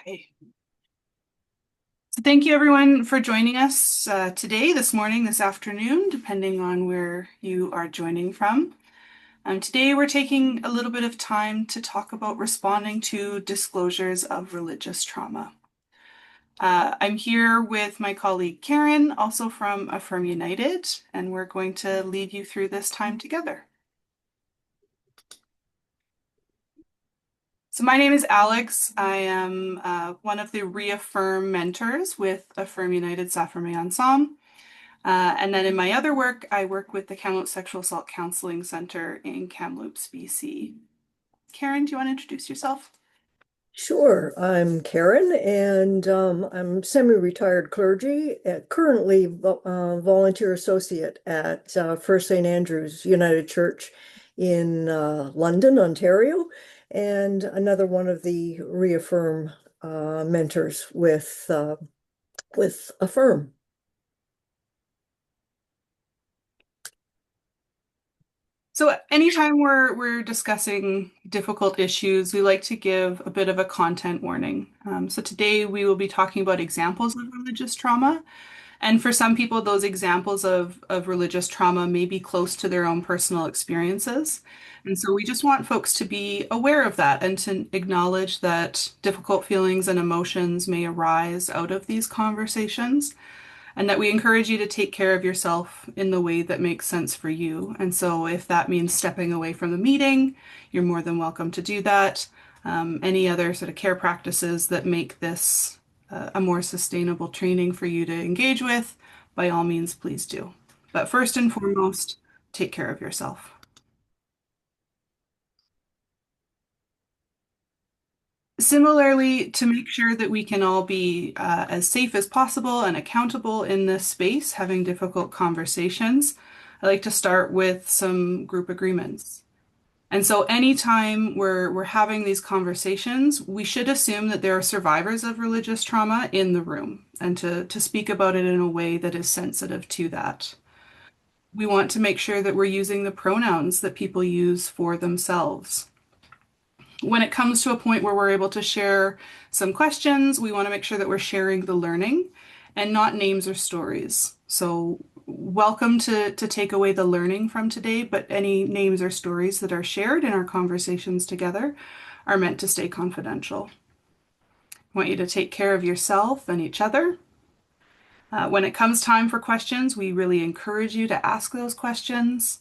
Okay. So thank you everyone for joining us today, this morning, this afternoon, depending on where you are joining from. Today we're taking a little bit of time to talk about responding to disclosures of religious trauma. I'm here with my colleague Karen, also from Affirm United, and we're going to lead you through this time together. So my name is Alix. I am one of the Re-affirm mentors with Affirm United Affirmé Ensemble. And then in my other work, I work with the Kamloops Sexual Assault Counseling Center in Kamloops, BC. Karen, do you want to introduce yourself? Sure. I'm Karen, and I'm semi-retired clergy, currently volunteer associate at First St. Andrew's United Church in London, Ontario, and another one of the Reaffirm mentors with Affirm. So anytime we're discussing difficult issues, we like to give a bit of a content warning. So today we will be talking about examples of religious trauma. And for some people, those examples of religious trauma may be close to their own personal experiences. And so we just want folks to be aware of that and to acknowledge that difficult feelings and emotions may arise out of these conversations, and that we encourage you to take care of yourself in the way that makes sense for you. And so if that means stepping away from the meeting, you're more than welcome to do that. Any other sort of care practices that make this a more sustainable training for you to engage with, by all means, please do. But first and foremost, take care of yourself. Similarly, to make sure that we can all be as safe as possible and accountable in this space, having difficult conversations, I like to start with some group agreements. And so anytime we're having these conversations, we should assume that there are survivors of religious trauma in the room and to speak about it in a way that is sensitive to that. We want to make sure that we're using the pronouns that people use for themselves. When it comes to a point where we're able to share some questions, we want to make sure that we're sharing the learning and not names or stories. So welcome to take away the learning from today, but any names or stories that are shared in our conversations together are meant to stay confidential. I want you to take care of yourself and each other. When it comes time for questions, we really encourage you to ask those questions.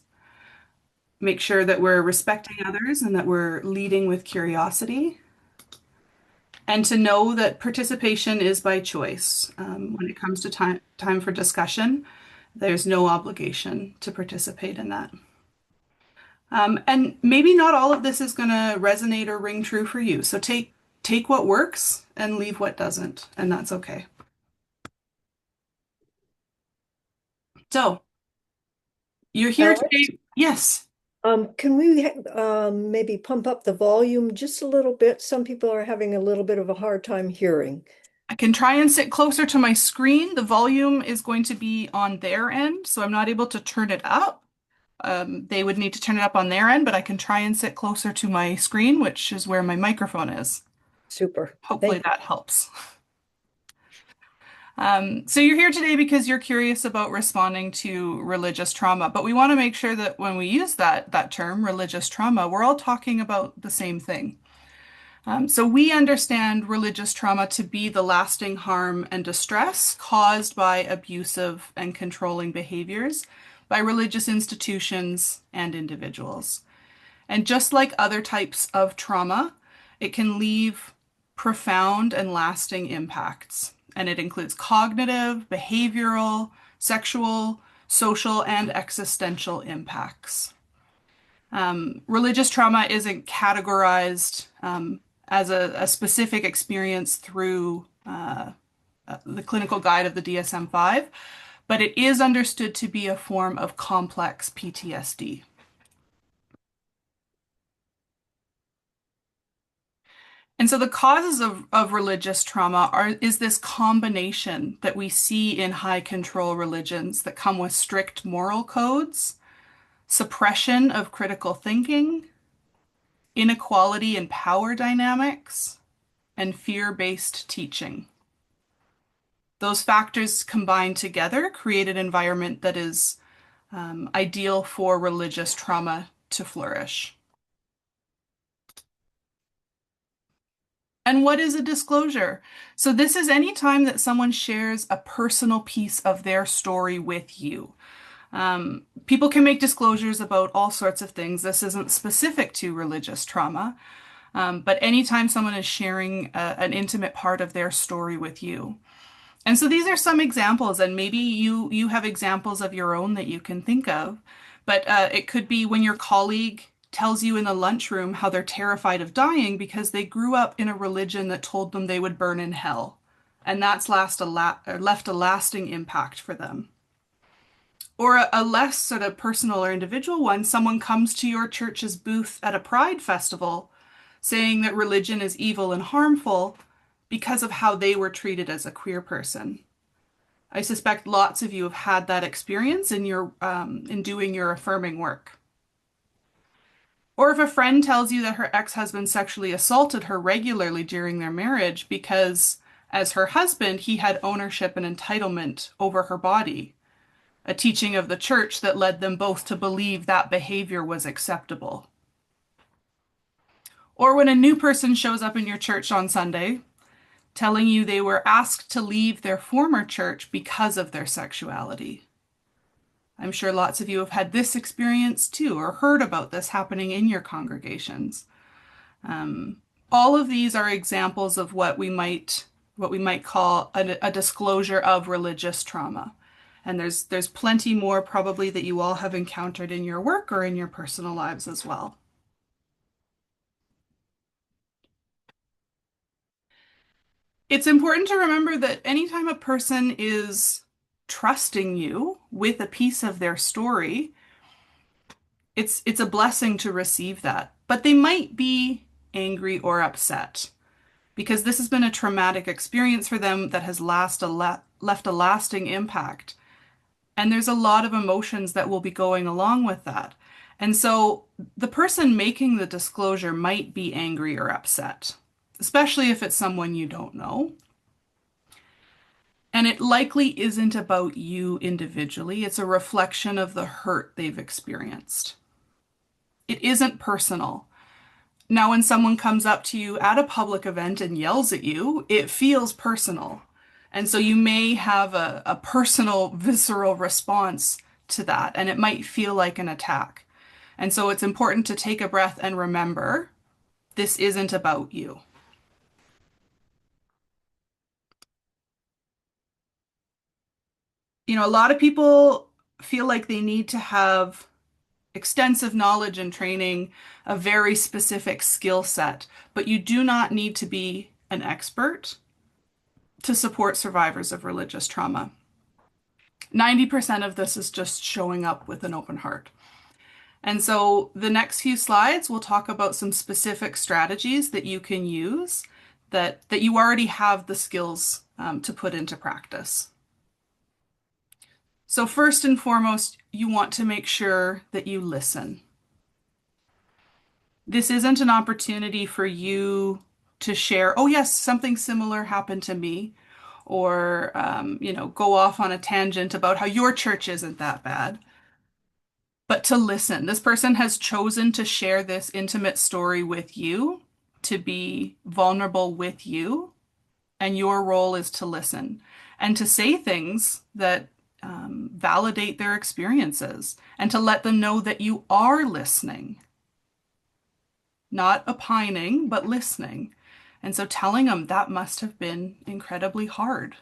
Make sure that we're respecting others and that we're leading with curiosity. And to know that participation is by choice. When it comes to time for discussion, there's no obligation to participate in that. And maybe not all of this is going to resonate or ring true for you. So take what works and leave what doesn't, and that's okay. So you're here Alex, today. Yes, can we maybe pump up the volume just a little bit? Some people are having a little bit of a hard time hearing. I can try and sit closer to my screen. The volume is going to be on their end, so I'm not able to turn it up. They would need to turn it up on their end, but I can try and sit closer to my screen, which is where my microphone is. Super. Hopefully Thank you. that helps. So you're here today because you're curious about responding to religious trauma, but we want to make sure that when we use that term, religious trauma, we're all talking about the same thing. So we understand religious trauma to be the lasting harm and distress caused by abusive and controlling behaviors by religious institutions and individuals. And just like other types of trauma, it can leave profound and lasting impacts. And it includes cognitive, behavioral, sexual, social, and existential impacts. Religious trauma isn't categorized as a specific experience through the clinical guide of the DSM-5, but it is understood to be a form of complex PTSD. And so the causes of religious trauma is this combination that we see in high control religions that come with strict moral codes, suppression of critical thinking, inequality in power dynamics, and fear-based teaching. Those factors combined together create an environment that is ideal for religious trauma to flourish. And what is a disclosure? So, this is any time that someone shares a personal piece of their story with you. People can make disclosures about all sorts of things. This isn't specific to religious trauma, but anytime someone is sharing an intimate part of their story with you. And so these are some examples, and maybe you have examples of your own that you can think of. But it could be when your colleague tells you in the lunchroom how they're terrified of dying because they grew up in a religion that told them they would burn in hell, and that's left a lasting impact for them. Or a less sort of personal or individual one, someone comes to your church's booth at a pride festival saying that religion is evil and harmful because of how they were treated as a queer person. I suspect lots of you have had that experience in your in doing your affirming work. Or if a friend tells you that her ex-husband sexually assaulted her regularly during their marriage because, as her husband, he had ownership and entitlement over her body, a teaching of the church that led them both to believe that behavior was acceptable. Or when a new person shows up in your church on Sunday, telling you they were asked to leave their former church because of their sexuality. I'm sure lots of you have had this experience too, or heard about this happening in your congregations. All of these are examples of what we might call a disclosure of religious trauma. And there's plenty more probably that you all have encountered in your work or in your personal lives as well. It's important to remember that anytime a person is trusting you with a piece of their story, it's a blessing to receive that. But they might be angry or upset because this has been a traumatic experience for them that has left a lasting impact. And there's a lot of emotions that will be going along with that. And so the person making the disclosure might be angry or upset, especially if it's someone you don't know. And it likely isn't about you individually. It's a reflection of the hurt they've experienced. It isn't personal. Now, when someone comes up to you at a public event and yells at you, it feels personal. And so you may have a personal, visceral response to that, and it might feel like an attack. And so it's important to take a breath and remember this isn't about you. A lot of people feel like they need to have extensive knowledge and training, a very specific skill set, but you do not need to be an expert to support survivors of religious trauma. 90% of this is just showing up with an open heart. And so the next few slides, we'll talk about some specific strategies that you can use that you already have the skills to put into practice. So first and foremost, you want to make sure that you listen. This isn't an opportunity for you to share, oh, yes, something similar happened to me, or, go off on a tangent about how your church isn't that bad, but to listen. This person has chosen to share this intimate story with you, to be vulnerable with you, and your role is to listen and to say things that validate their experiences and to let them know that you are listening. Not opining, but listening. And so telling them that must have been incredibly hard.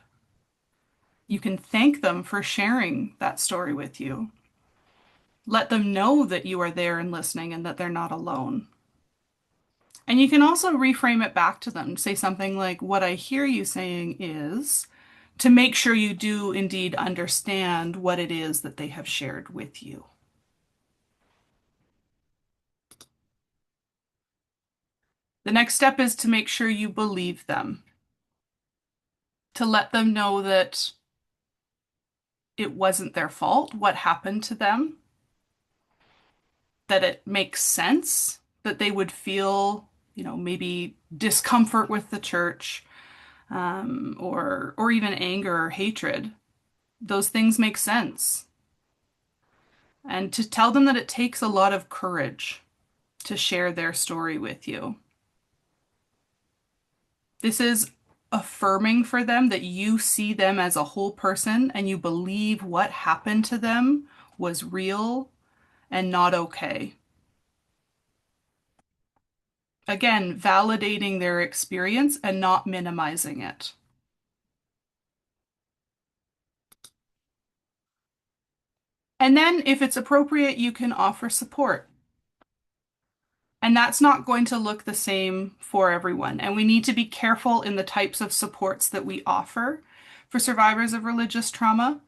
You can thank them for sharing that story with you. Let them know that you are there and listening and that they're not alone. And you can also reframe it back to them. Say something like, what I hear you saying is, to make sure you do indeed understand what it is that they have shared with you. The next step is to make sure you believe them, to let them know that it wasn't their fault what happened to them, that it makes sense that they would feel maybe discomfort with the church, or even anger or hatred. Those things make sense. And to tell them that it takes a lot of courage to share their story with you. This is affirming for them that you see them as a whole person and you believe what happened to them was real and not okay. Again, validating their experience and not minimizing it. And then, if it's appropriate, you can offer support. And that's not going to look the same for everyone. And we need to be careful in the types of supports that we offer for survivors of religious trauma,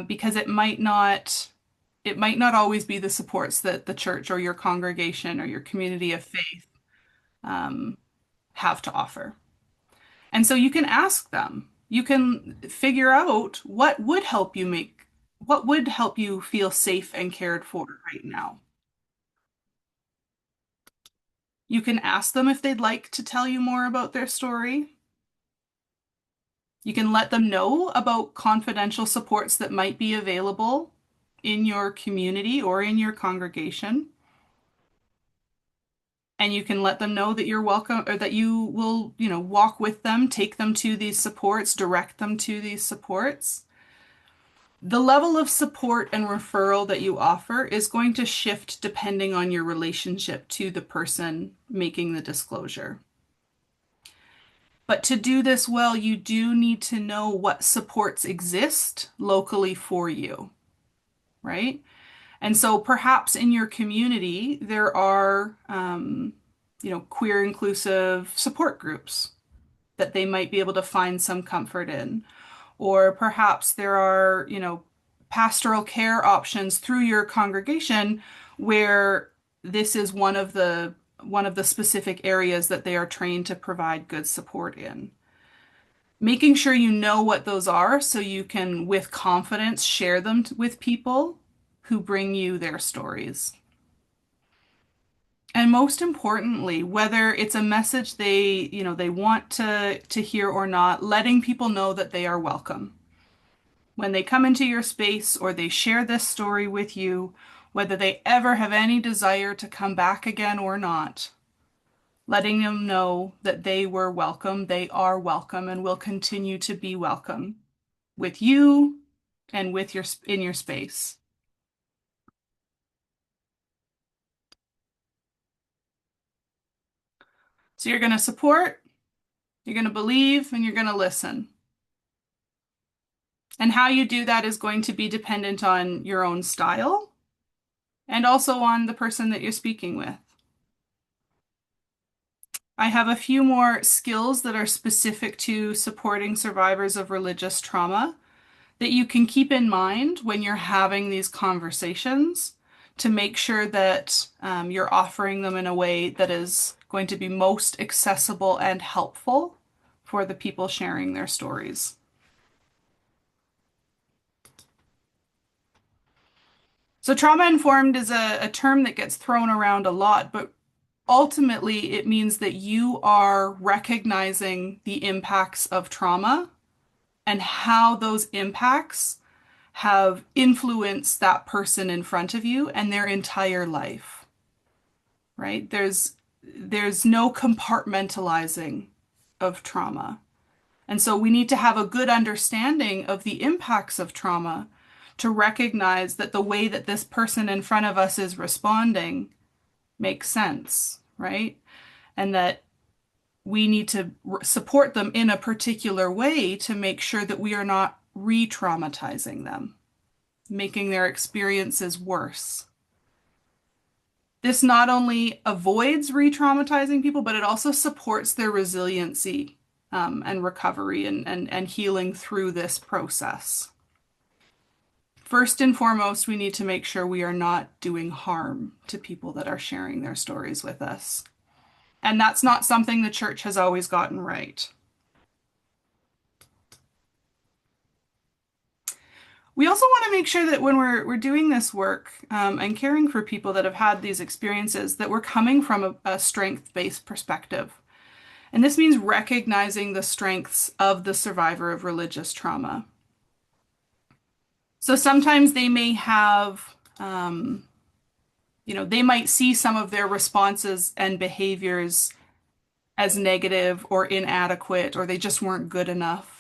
because it might not always be the supports that the church or your congregation or your community of faith um, have to offer. And so you can ask them. You can figure out what would help you feel safe and cared for right now. You can ask them if they'd like to tell you more about their story. You can let them know about confidential supports that might be available in your community or in your congregation. And you can let them know that you're welcome or that you will, walk with them, take them to these supports, direct them to these supports. The level of support and referral that you offer is going to shift depending on your relationship to the person making the disclosure. But to do this well, you do need to know what supports exist locally for you, right? And so perhaps in your community, there are, queer inclusive support groups that they might be able to find some comfort in. Or perhaps there are, pastoral care options through your congregation where this is one of the specific areas that they are trained to provide good support in. Making sure you know what those are so you can, with confidence, share them with people who bring you their stories. And most importantly, whether it's a message they want to hear or not, letting people know that they are welcome. When they come into your space or they share this story with you, whether they ever have any desire to come back again or not, letting them know that they were welcome, they are welcome, and will continue to be welcome with you and with your in your space. So you're going to support, you're going to believe, and you're going to listen. And how you do that is going to be dependent on your own style and also on the person that you're speaking with. I have a few more skills that are specific to supporting survivors of religious trauma that you can keep in mind when you're having these conversations to make sure that you're offering them in a way that is going to be most accessible and helpful for the people sharing their stories. So, trauma informed is a term that gets thrown around a lot, but ultimately it means that you are recognizing the impacts of trauma and how those impacts have influenced that person in front of you and their entire life, right? There's no compartmentalizing of trauma. And so we need to have a good understanding of the impacts of trauma to recognize that the way that this person in front of us is responding makes sense, right? And that we need to support them in a particular way to make sure that we are not re-traumatizing them, making their experiences worse. This not only avoids re-traumatizing people, but it also supports their resiliency, and recovery and healing through this process. First and foremost, we need to make sure we are not doing harm to people that are sharing their stories with us. And that's not something the church has always gotten right. We also want to make sure that when we're doing this work and caring for people that have had these experiences, that we're coming from a strength-based perspective. And this means recognizing the strengths of the survivor of religious trauma. So sometimes they may have, they might see some of their responses and behaviors as negative or inadequate, or they just weren't good enough.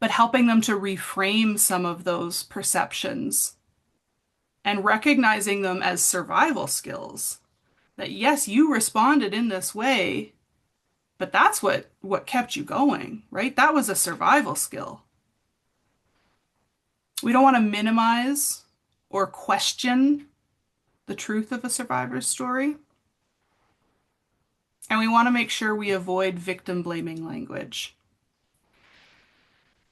But helping them to reframe some of those perceptions and recognizing them as survival skills. That yes, you responded in this way, but that's what kept you going, right? That was a survival skill. We don't want to minimize or question the truth of a survivor's story. And we want to make sure we avoid victim blaming language.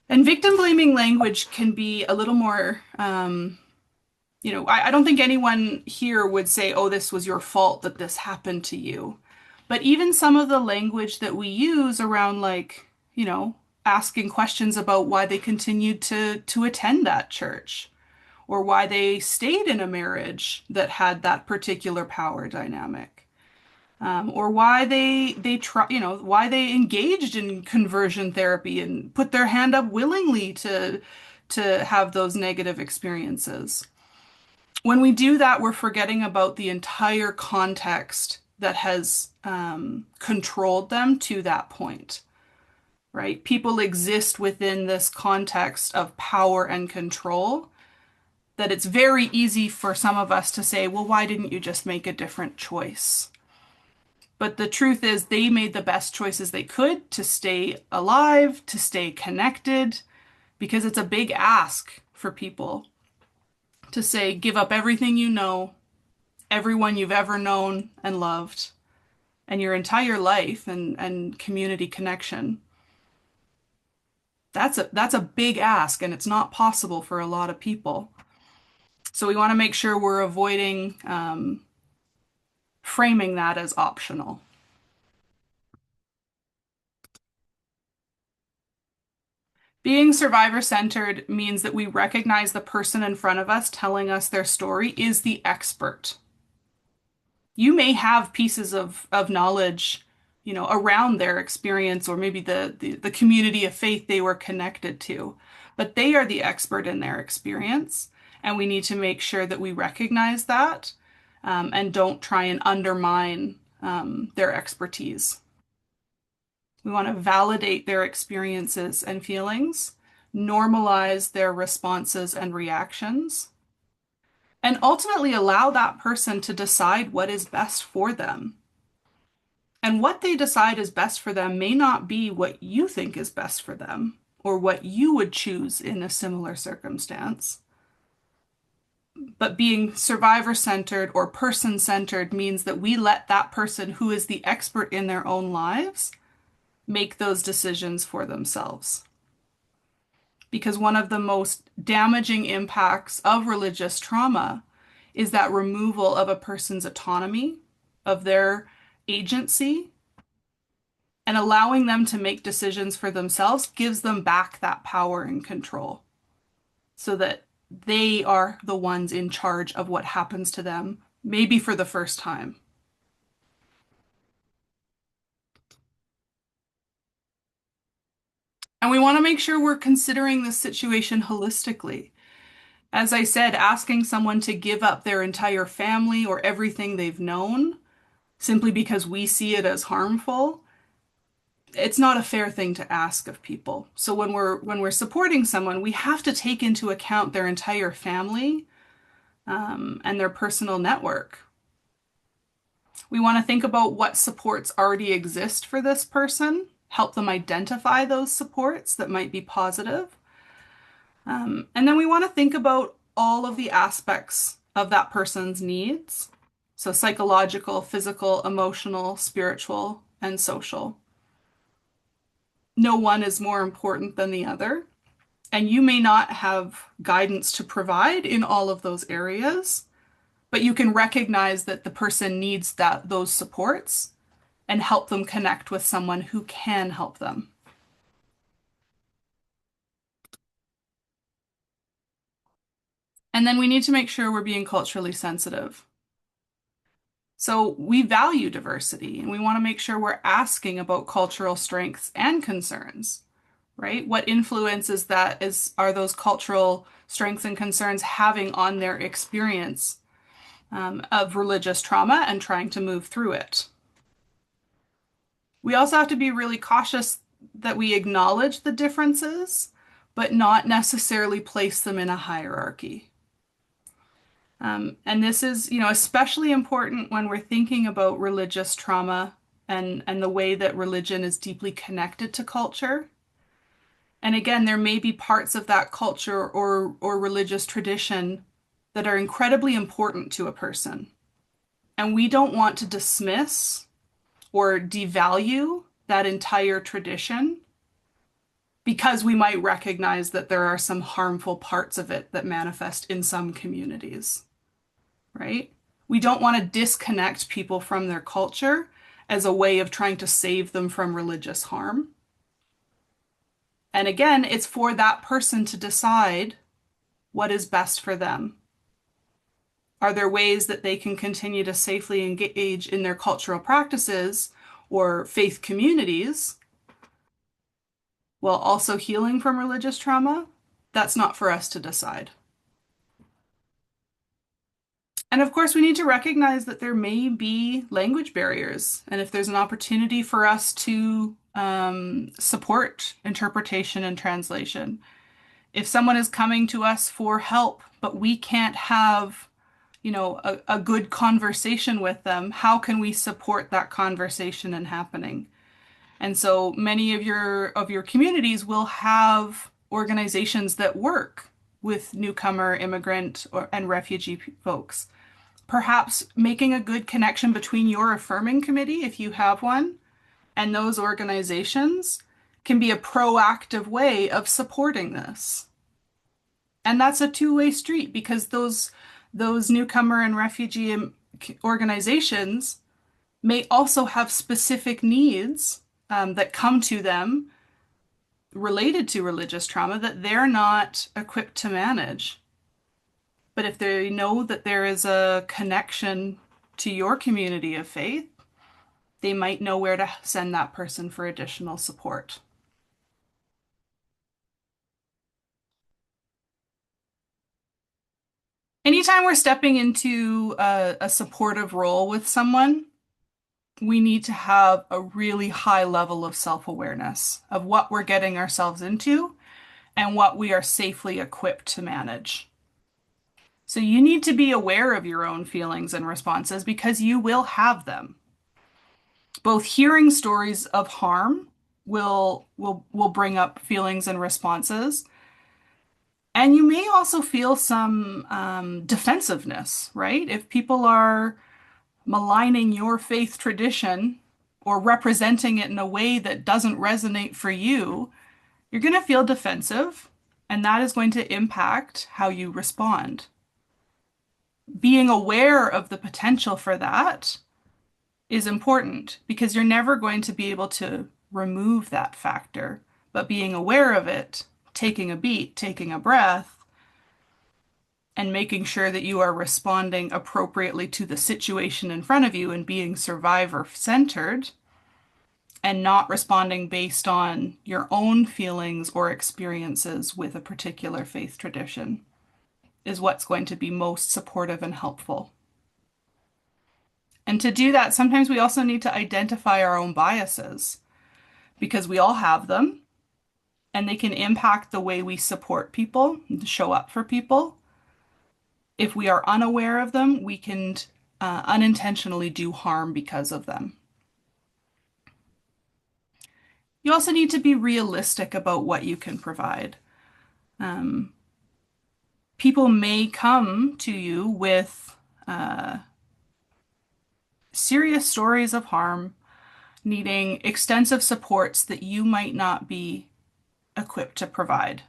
And victim blaming language can be a little more, I don't think anyone here would say, oh, this was your fault that this happened to you. But even some of the language that we use around, like, asking questions about why they continued to attend that church or why they stayed in a marriage that had that particular power dynamic. Or why they try, why they engaged in conversion therapy and put their hand up willingly to have those negative experiences. When we do that, we're forgetting about the entire context that has controlled them to that point, right? People exist within this context of power and control that it's very easy for some of us to say, well, why didn't you just make a different choice? But the truth is, they made the best choices they could to stay alive, to stay connected, because it's a big ask for people to say, give up everything you know, everyone you've ever known and loved, and your entire life and community connection. That's a big ask, and it's not possible for a lot of people. So we want to make sure we're avoiding framing that as optional. Being survivor centered means that we recognize the person in front of us telling us their story is the expert. You may have pieces of knowledge, around their experience or maybe the community of faith they were connected to, but they are the expert in their experience. And we need to make sure that we recognize that and don't try and undermine their expertise. We want to validate their experiences and feelings, normalize their responses and reactions, and ultimately allow that person to decide what is best for them. And what they decide is best for them may not be what you think is best for them or what you would choose in a similar circumstance. But being survivor centered or person centered means that we let that person who is the expert in their own lives make those decisions for themselves. Because one of the most damaging impacts of religious trauma is that removal of a person's autonomy, of their agency, and allowing them to make decisions for themselves gives them back that power and control so that they are the ones in charge of what happens to them, maybe for the first time. And we want to make sure we're considering this situation holistically. As I said, asking someone to give up their entire family or everything they've known simply because we see it as harmful, it's not a fair thing to ask of people. So when we're supporting someone, we have to take into account their entire family and their personal network. We want to think about what supports already exist for this person, help them identify those supports that might be positive. And then we want to think about all of the aspects of that person's needs. So psychological, physical, emotional, spiritual, and social. No one is more important than the other. And you may not have guidance to provide in all of those areas, but you can recognize that the person needs those supports and help them connect with someone who can help them. And then we need to make sure we're being culturally sensitive. So we value diversity and we want to make sure we're asking about cultural strengths and concerns, right? What influences that are those cultural strengths and concerns having on their experience of religious trauma and trying to move through it. We also have to be really cautious that we acknowledge the differences, but not necessarily place them in a hierarchy. And this is, especially important when we're thinking about religious trauma and the way that religion is deeply connected to culture. And again, there may be parts of that culture or religious tradition that are incredibly important to a person. And we don't want to dismiss or devalue that entire tradition because we might recognize that there are some harmful parts of it that manifest in some communities, right? We don't want to disconnect people from their culture as a way of trying to save them from religious harm. And again, it's for that person to decide what is best for them. Are there ways that they can continue to safely engage in their cultural practices or faith communities while also healing from religious trauma? That's not for us to decide. And of course, we need to recognize that there may be language barriers. And if there's an opportunity for us to support interpretation and translation, if someone is coming to us for help, but we can't have, a good conversation with them, how can we support that conversation and happening? And so many of your communities will have organizations that work with newcomer, immigrant, and refugee folks. Perhaps making a good connection between your affirming committee, if you have one, and those organizations can be a proactive way of supporting this. And that's a two-way street because those newcomer and refugee organizations may also have specific needs that come to them related to religious trauma that they're not equipped to manage. But if they know that there is a connection to your community of faith, they might know where to send that person for additional support. Anytime we're stepping into a supportive role with someone, we need to have a really high level of self-awareness of what we're getting ourselves into and what we are safely equipped to manage. So you need to be aware of your own feelings and responses because you will have them. Both hearing stories of harm will bring up feelings and responses, and you may also feel some defensiveness, right? If people are maligning your faith tradition or representing it in a way that doesn't resonate for you, you're going to feel defensive, and that is going to impact how you respond. Being aware of the potential for that is important because you're never going to be able to remove that factor. But being aware of it, taking a beat, taking a breath, and making sure that you are responding appropriately to the situation in front of you and being survivor centered and not responding based on your own feelings or experiences with a particular faith tradition is what's going to be most supportive and helpful. And to do that, sometimes we also need to identify our own biases because we all have them and they can impact the way we support people and show up for people. If we are unaware of them, we can unintentionally do harm because of them. You also need to be realistic about what you can provide. Um, People may come to you with serious stories of harm, needing extensive supports that you might not be equipped to provide.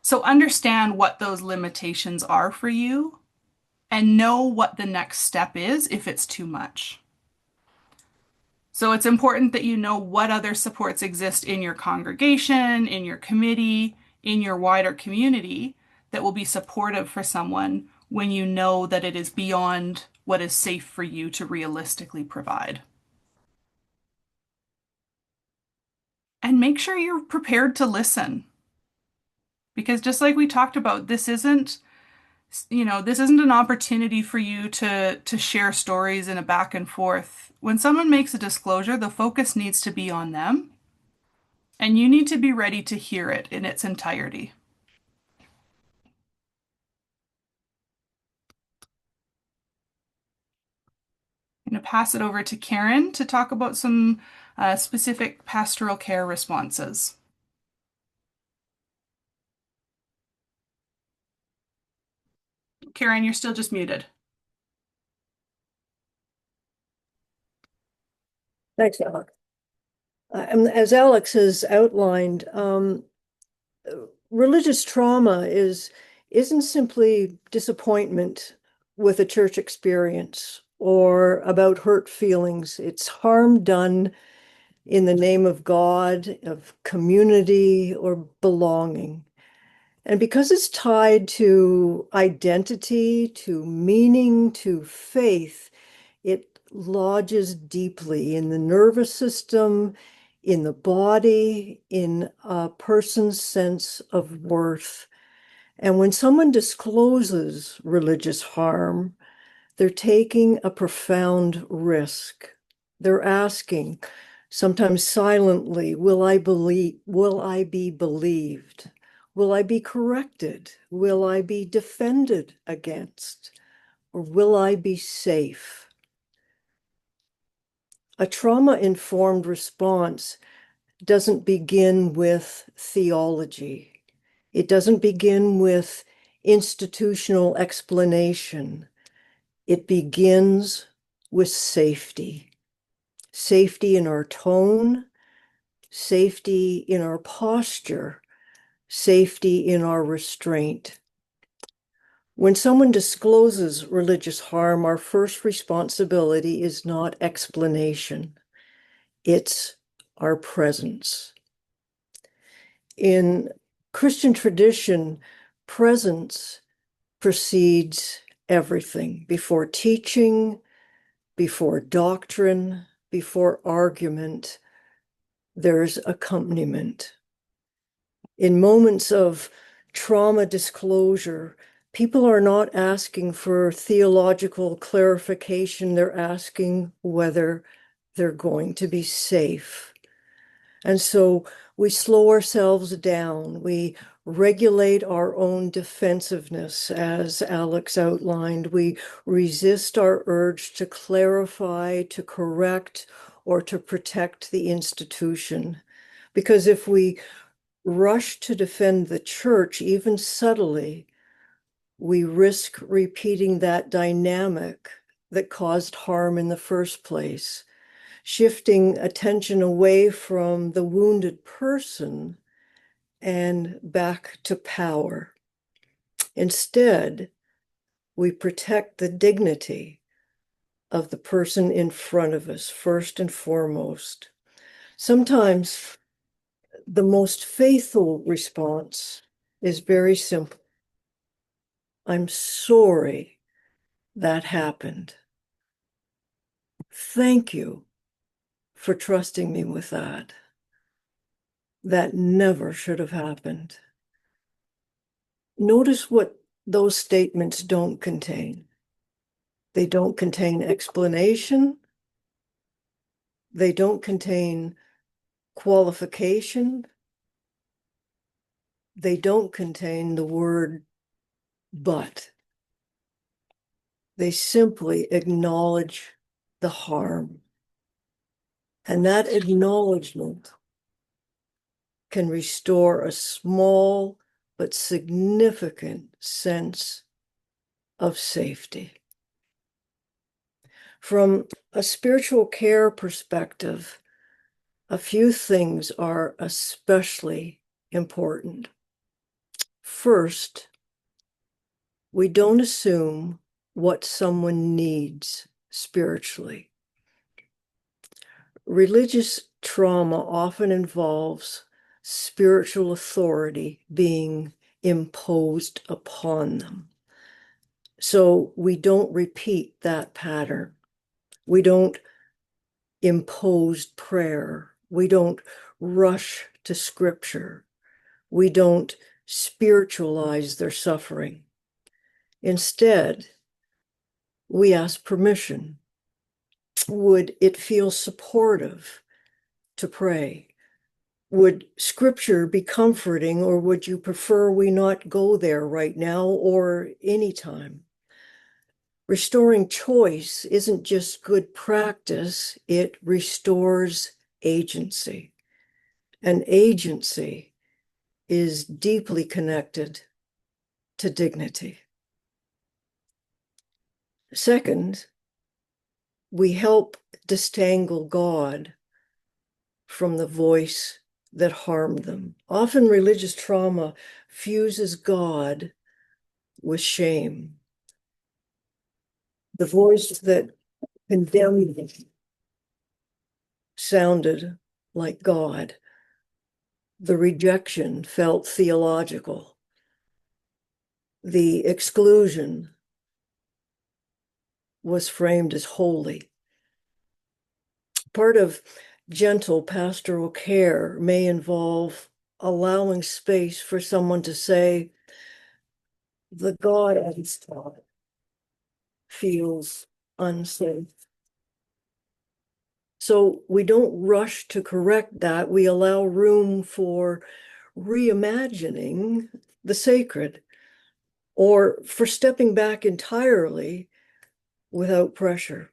So understand what those limitations are for you and know what the next step is if it's too much. So it's important that you know what other supports exist in your congregation, in your committee, in your wider community that will be supportive for someone when you know that it is beyond what is safe for you to realistically provide. And make sure you're prepared to listen. Because just like we talked about, this isn't an opportunity for you to share stories in a back and forth. When someone makes a disclosure, the focus needs to be on them, and you need to be ready to hear it in its entirety. I'm going to pass it over to Karen to talk about some specific pastoral care responses. Karen, you're still just muted. Thanks, Alex. As Alex has outlined, religious trauma isn't simply disappointment with a church experience or about hurt feelings. It's harm done in the name of God, of community, or belonging. And because it's tied to identity, to meaning, to faith, it lodges deeply in the nervous system, in the body, in a person's sense of worth. And when someone discloses religious harm, they're taking a profound risk. They're asking, sometimes silently, will I be believed? Will I be corrected? Will I be defended against? Or will I be safe? A trauma-informed response doesn't begin with theology. It doesn't begin with institutional explanation. It begins with safety. Safety in our tone, safety in our posture, safety in our restraint. When someone discloses religious harm, our first responsibility is not explanation, it's our presence. In Christian tradition, presence precedes everything. Before teaching, before doctrine, before argument, there's accompaniment. In moments of trauma disclosure, people are not asking for theological clarification. They're asking whether they're going to be safe. And so we slow ourselves down. We regulate our own defensiveness, as Alix outlined. We resist our urge to clarify, to correct, or to protect the institution. Because if we rush to defend the church, even subtly, we risk repeating that dynamic that caused harm in the first place, shifting attention away from the wounded person and back to power. Instead, we protect the dignity of the person in front of us, first and foremost. Sometimes the most faithful response is very simple. I'm sorry that happened. Thank you for trusting me with that. That never should have happened. Notice what those statements don't contain. They don't contain explanation. They don't contain qualification. They don't contain the word but. They simply acknowledge the harm. And that acknowledgement can restore a small but significant sense of safety. From a spiritual care perspective, a few things are especially important. First, we don't assume what someone needs spiritually. Religious trauma often involves spiritual authority being imposed upon them. So we don't repeat that pattern. We don't impose prayer. We don't rush to scripture. We don't spiritualize their suffering. Instead, we ask permission. Would it feel supportive to pray? Would scripture be comforting, or would you prefer we not go there right now or anytime? Restoring choice isn't just good practice, it restores agency. And agency is deeply connected to dignity. Second, we help disentangle God from the voice that harmed them. Often religious trauma fuses God with shame. The voice that condemned them sounded like God. The rejection felt theological. The exclusion was framed as holy. Part of gentle pastoral care may involve allowing space for someone to say, the God I taught feels unsafe. So we don't rush to correct that. We allow room for reimagining the sacred or for stepping back entirely without pressure.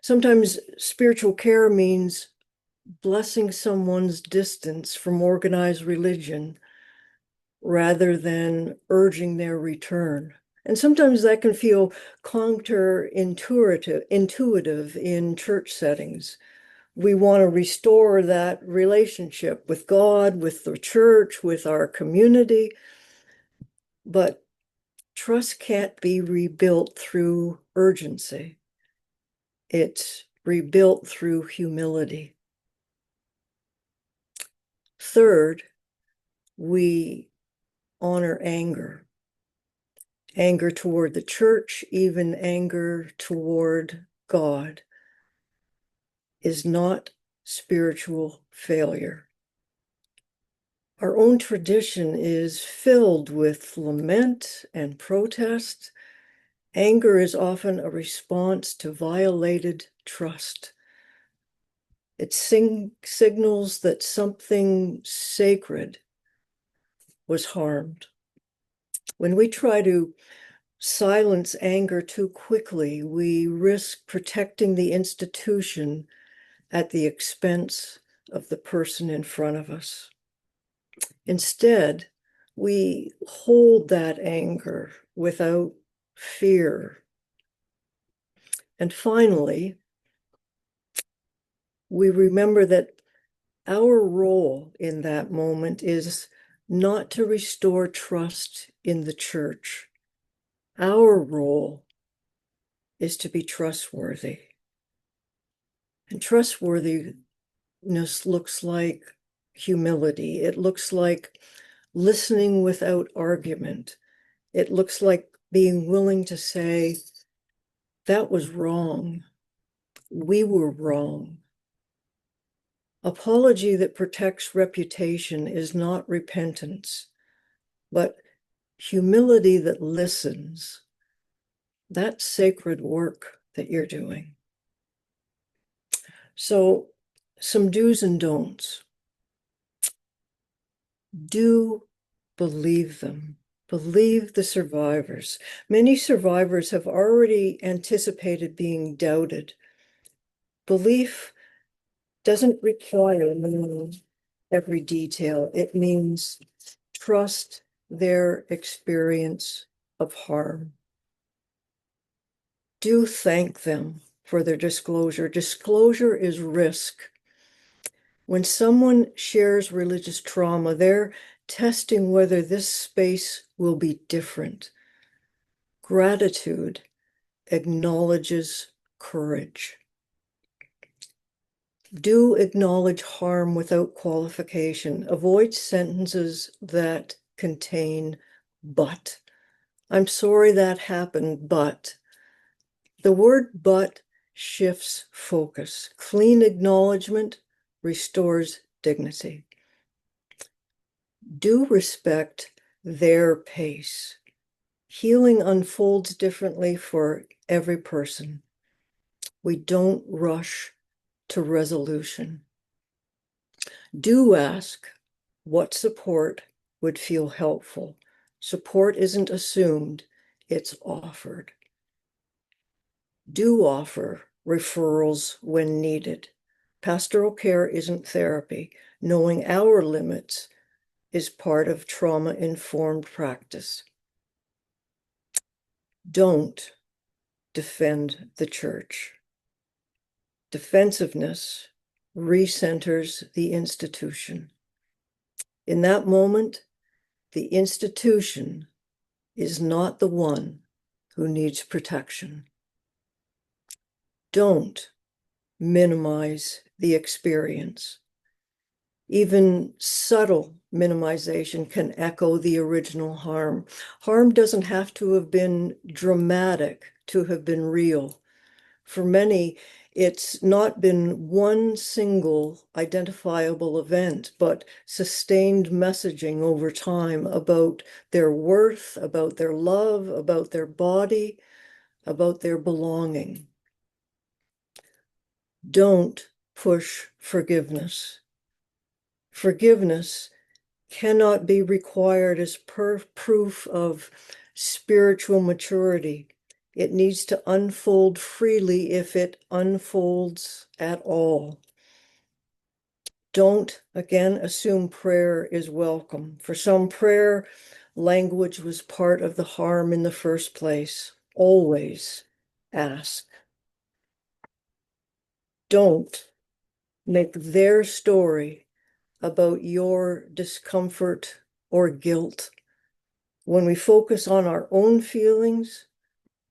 Sometimes spiritual care means blessing someone's distance from organized religion rather than urging their return. And sometimes that can feel counterintuitive in church settings. We want to restore that relationship with God, with the church, with our community. But trust can't be rebuilt through urgency. It's rebuilt through humility. Third, we honor anger. Anger toward the church, even anger toward God, is not spiritual failure. Our own tradition is filled with lament and protest. Anger is often a response to violated trust. It signals that something sacred was harmed. When we try to silence anger too quickly, we risk protecting the institution at the expense of the person in front of us. Instead, we hold that anger without fear. And finally, we remember that our role in that moment is not to restore trust in the church. Our role is to be trustworthy. And trustworthiness looks like humility. It looks like listening without argument. It looks like being willing to say, that was wrong. We were wrong. Apology that protects reputation is not repentance, but humility that listens. That's sacred work that you're doing. So, some do's and don'ts. Do believe them. Believe the survivors. Many survivors have already anticipated being doubted. Belief doesn't require knowing every detail. It means trust their experience of harm. Do thank them for their disclosure. Disclosure is risk. When someone shares religious trauma, they're testing whether this space will be different. Gratitude acknowledges courage. Do acknowledge harm without qualification. Avoid sentences that contain but. I'm sorry that happened, but. The word but shifts focus. Clean acknowledgement restores dignity. Do respect their pace. Healing unfolds differently for every person. We don't rush to resolution. Do ask what support would feel helpful. Support isn't assumed, it's offered. Do offer referrals when needed. Pastoral care isn't therapy. Knowing our limits is part of trauma-informed practice. Don't defend the church. Defensiveness recenters the institution. In that moment, the institution is not the one who needs protection. Don't minimize the experience. Even subtle minimization can echo the original harm. Harm doesn't have to have been dramatic to have been real. For many, it's not been one single identifiable event, but sustained messaging over time about their worth, about their love, about their body, about their belonging. Don't push forgiveness. Forgiveness cannot be required as proof of spiritual maturity. It needs to unfold freely if it unfolds at all. Don't, again, assume prayer is welcome. For some, prayer language was part of the harm in the first place. Always ask. Don't make their story about your discomfort or guilt. When we focus on our own feelings,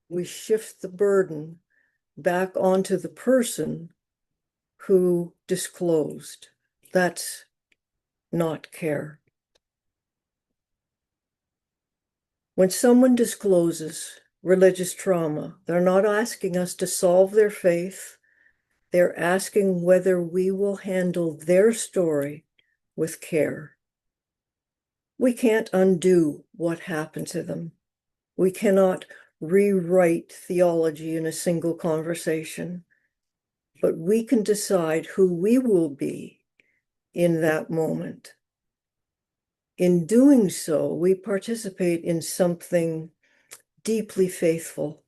we shift the burden back onto the person who disclosed. That's not care. When someone discloses religious trauma, they're not asking us to solve their faith. They're asking whether we will handle their story with care. We can't undo what happened to them. We cannot rewrite theology in a single conversation, but we can decide who we will be in that moment. In doing so, we participate in something deeply faithful,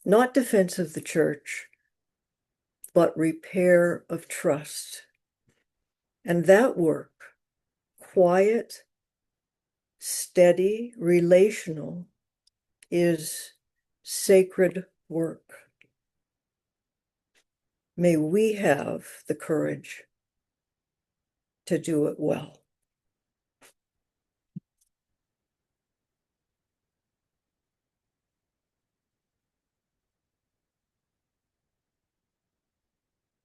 not defense of the church, but repair of trust. And that work, quiet, steady, relational, is sacred work. May we have the courage to do it well.